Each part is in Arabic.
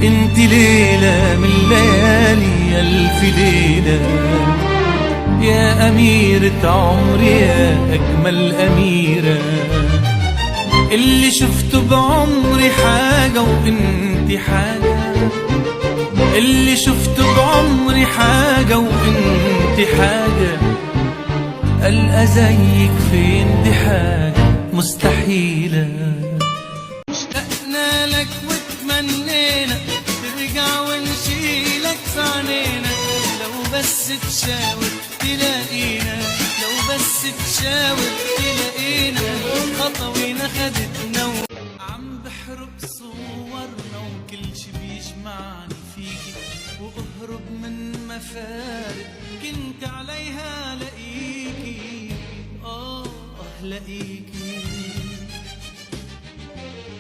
انت ليلة من ليالي ألف ليلة، يا أميرة عمري يا أجمل أميرة. اللي شفته بعمري حاجة وانت حاجة، اللي شفته بعمري حاجة وانت حاجة، ألقى زيك فين دي حاجة مستحيلة. اشتقنا لك وتمنينا ترجع ونشيلك في عنينا، لو بس تشاور تلاقينا، لو بس تشاور تلاقينا، خطوينا خدتنا عم بحرق صورنا وكل شي بيجمعني فيكي، واهرب من مفارق كنت عليها لاقيكي، لاقيكي.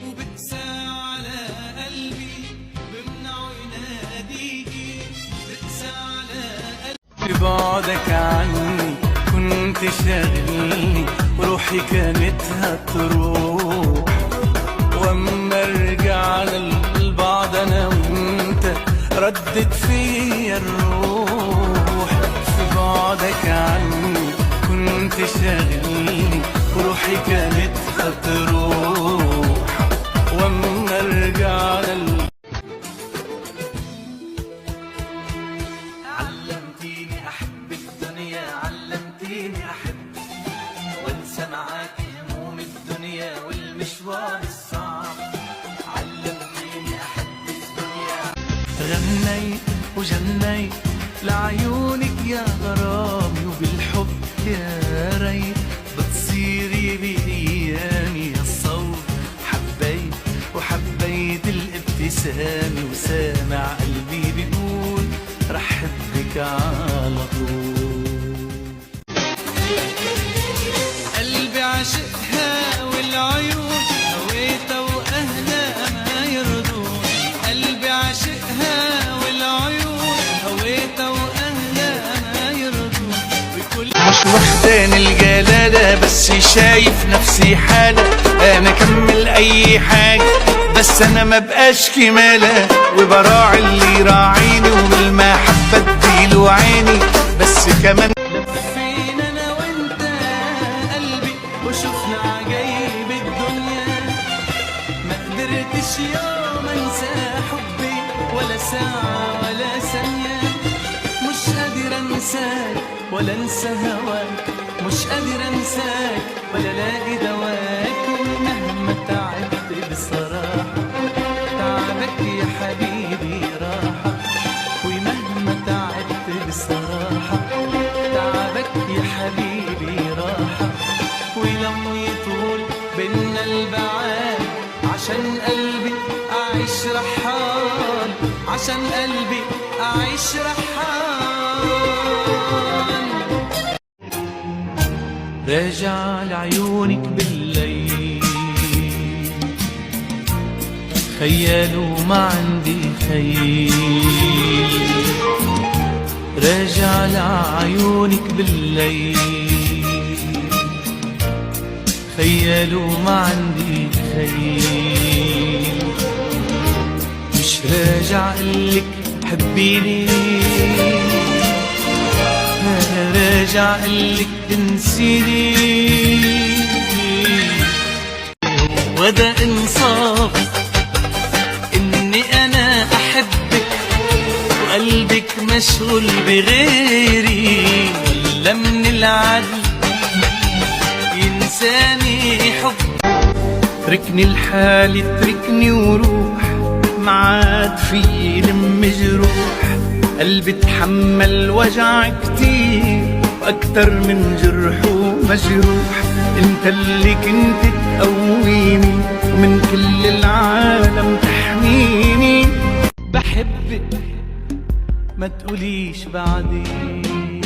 وبقسى على قلبي بمنعه يناديكي، بقسى على قلبي ببعدك عني كنت شاغلني، وروحي كانت هتروح، واما ارجع للبعض انا وانت ردت فيا الروح. في بعدك عني كنت شاغلني، وروحي كانت هتروح، واما ارجع علمتيني احب الدنيا، علمتيني احب وانسى معاك هموم الدنيا والمشوار الصعب، علمتيني احب الدنيا. غنيت وجنيت لعيونك يا غرامي، وبالحب يا ريت بتصيري بايامي الصوت. حبيت وحبيت الابتسامة، وسامع قلبي بيقول رح حبك على طول. قلبي عشقها والعيون هويتها واهلها ما يرضون، قلبي عشقها والعيون هويتها واهلها ما يرضون. مش وحدان الجلالة بس شايف نفسي حالة، انا كمل اي حاجة بس انا ما بقاش كمالة، وبراعي اللي راعيني وبالمحبة اديله عيني بس كمان. لفينا انا وانت قلبي وشفنا عجايب الدنيا، ما قدرتش يوم انسى حبي ولا ساعة ولا ثانية، مش قادر انساك ولا انسى هواك، مش قادر انساك ولا الاقي دواك. ومهما تعبت بصراحة تعبك يا حبيبي راحة، ومهما تعبت بصراحة تعبك يا حبيبي راحة. ولو يطول بينا البعاد عشان قلبي أعيش رحال، عشان قلبي أعيش رحال. راجع لعيونك بالليل خيال وما عندي خيل، راجع لعيونك بالليل خيال وما عندي خيل. مش راجع قلك حبيني، أنا راجع قلك تنسيني، وده انصاف اني انا احبك وقلبك مشغول بغيري، ولا من العدل ينساني حب. تركني لحالي تركني وروح، معاد في لم جروح، قلبي تحمل وجع كتير واكتر من جرح ومجروح. انت اللي كنت تقويني ومن كل العالم تحميني، بحبك ما تقوليش بعدين،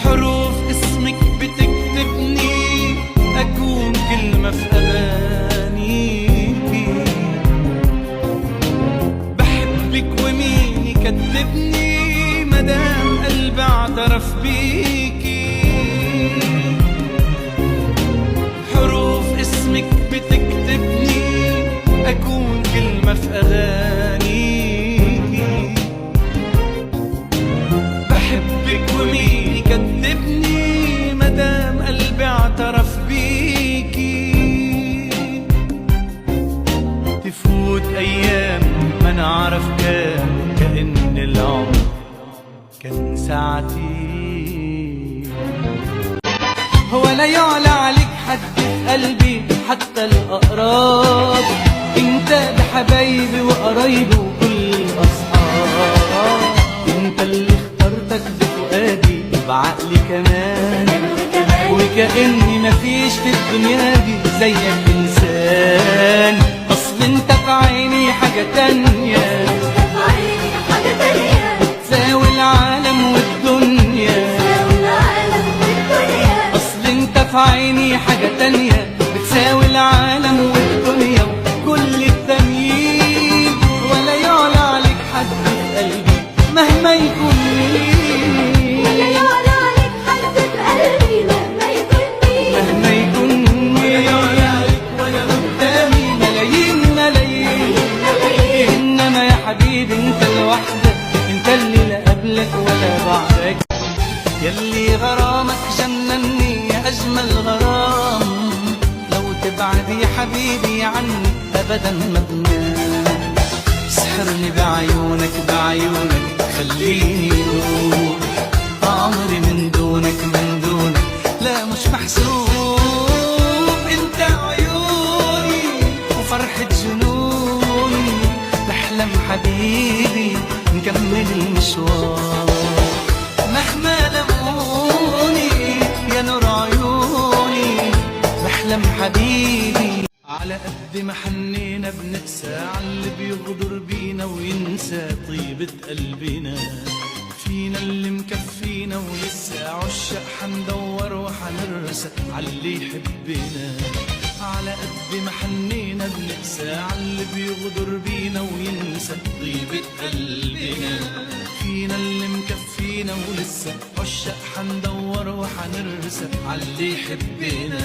حروف اسمك بتكتبني اكون كلمة في اغانيكي. بحبك ومين يكذبني مدام قلبي اعترف بيكي، حروف اسمك بتكتبني اكون كلمة كلمة في أغانيكي. بحبك ومين يكذبني مدام قلبي اعترف بيكي. تفوت أيام ما نعرف كأن العمر كان ساعتين. ولا يعلى عليك حد في قلبي حتى الأقراب، انت ده حبايبي وقرايبي وكل الأصحاب. انت اللي اخترتك بفؤادي بعقلي كمان، وكأني مفيش في الدنيا دي زيك إنسان. أصل انت في عيني حاجة تانية، تساوي العالم والدنيا. أصل انت في عيني حاجة تانية بتساوي العالم والدنيا وكل التانيين. ولا يعلى عليك حد في قلبي مهما يكون مين، ولا يعلى عليك حد في قلبي مهما يكون مين، مهما يكون مين. ولا يعلى عليك ولا قدامي ملايين ملايين، إنما يا حبيبي انت لوحدك، انت اللي لا قبلك ولا بعدك. يلي غرامك جنني يا أجمل غرام، لو تبعد يا حبيبي عني أبدا ما بنام. سحرني بعيونك بعيونك خليني نور، عمري من دونك من دونك لا مش محسوب. انت عيوني وفرحة جنوني، بحلم حبيبي نكمل المشوار. مهما لموني يا نور عيوني بحلم حبيبي. على قد ما حنينا بنقسى عاللي بيغدر بينا وينسى طيبة قلبنا. فينا اللي مكفينا ولسه عشاق حندور وحنرسى عاللي يحبنا. على قد ما حنينا بنقسى عاللي بيغدر بينا وينسى طيبة قلبنا. فينا اللي مكفينا ولسه عشاق حندور وحنرسى عاللي يحبنا.